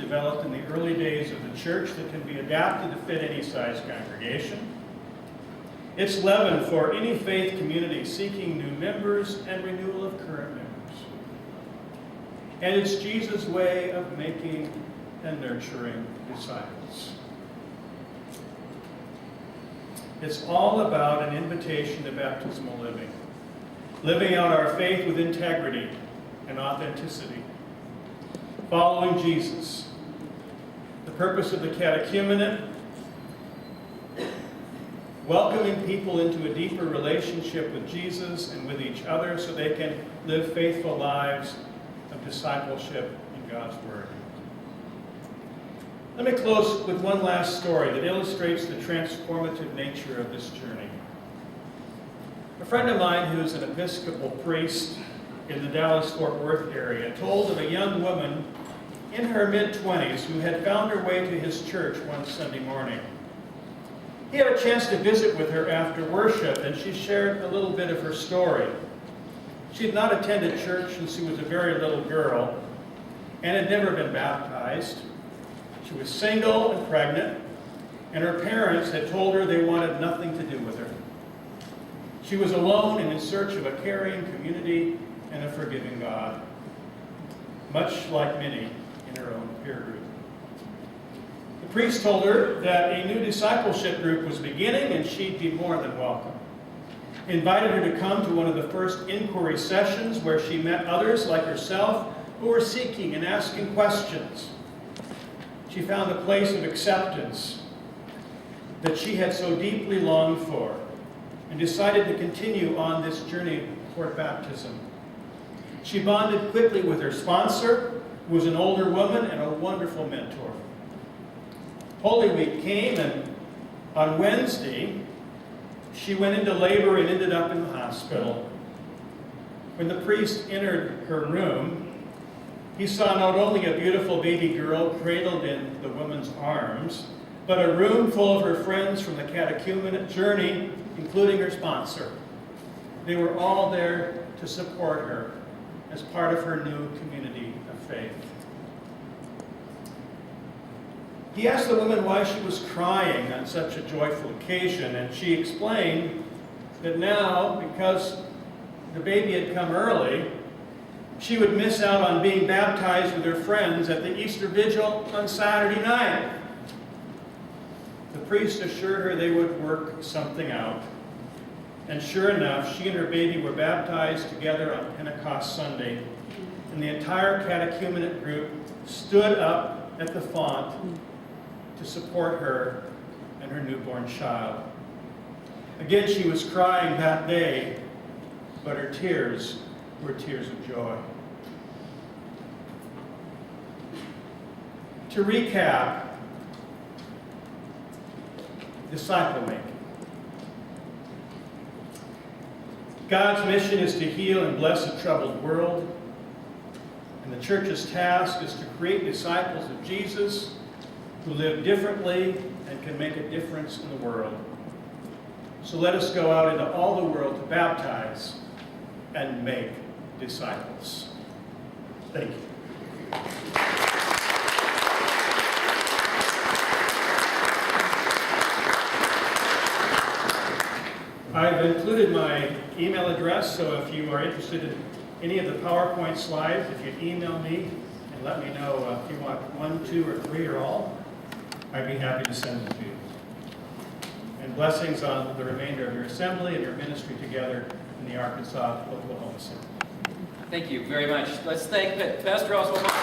developed in the early days of the church that can be adapted to fit any size congregation. It's leaven for any faith community seeking new members and renewal of current members. And it's Jesus' way of making and nurturing disciples. It's all about an invitation to baptismal living, living out our faith with integrity and authenticity, following Jesus. The purpose of the catechumenate, welcoming people into a deeper relationship with Jesus and with each other so they can live faithful lives of discipleship in God's Word. Let me close with one last story that illustrates the transformative nature of this journey. A friend of mine who's an Episcopal priest in the Dallas-Fort Worth area told of a young woman in her mid-20s who had found her way to his church one Sunday morning. He had a chance to visit with her after worship, and she shared a little bit of her story. She had not attended church since she was a very little girl and had never been baptized. She was single and pregnant, and her parents had told her they wanted nothing to do with her. She was alone and in search of a caring community and a forgiving God, much like many in her own peer group. The priest told her that a new discipleship group was beginning and she'd be more than welcome. He invited her to come to one of the first inquiry sessions where she met others like herself who were seeking and asking questions. She found a place of acceptance that she had so deeply longed for and decided to continue on this journey toward baptism. She bonded quickly with her sponsor, who was an older woman and a wonderful mentor. Holy Week came, and on Wednesday, she went into labor and ended up in the hospital. When the priest entered her room, he saw not only a beautiful baby girl cradled in the woman's arms, but a room full of her friends from the catechumenate journey, including her sponsor. They were all there to support her as part of her new community of faith. He asked the woman why she was crying on such a joyful occasion, and she explained that now, because the baby had come early, she would miss out on being baptized with her friends at the Easter Vigil on Saturday night. The priest assured her they would work something out. And sure enough, she and her baby were baptized together on Pentecost Sunday, and the entire catechumenate group stood up at the font to support her and her newborn child. Again, she was crying that day, but her tears were tears of joy. To recap, disciple making. God's mission is to heal and bless a troubled world, and the church's task is to create disciples of Jesus who live differently and can make a difference in the world. So let us go out into all the world to baptize and make disciples. Thank you. I've included my email address, so if you are interested in any of the PowerPoint slides, if you'd email me and let me know if you want 1, 2, or 3, or all, I'd be happy to send them to you. And blessings on the remainder of your assembly and your ministry together in the Arkansas Oklahoma Center. Thank you very much. Let's thank Pastor Rouse one more time.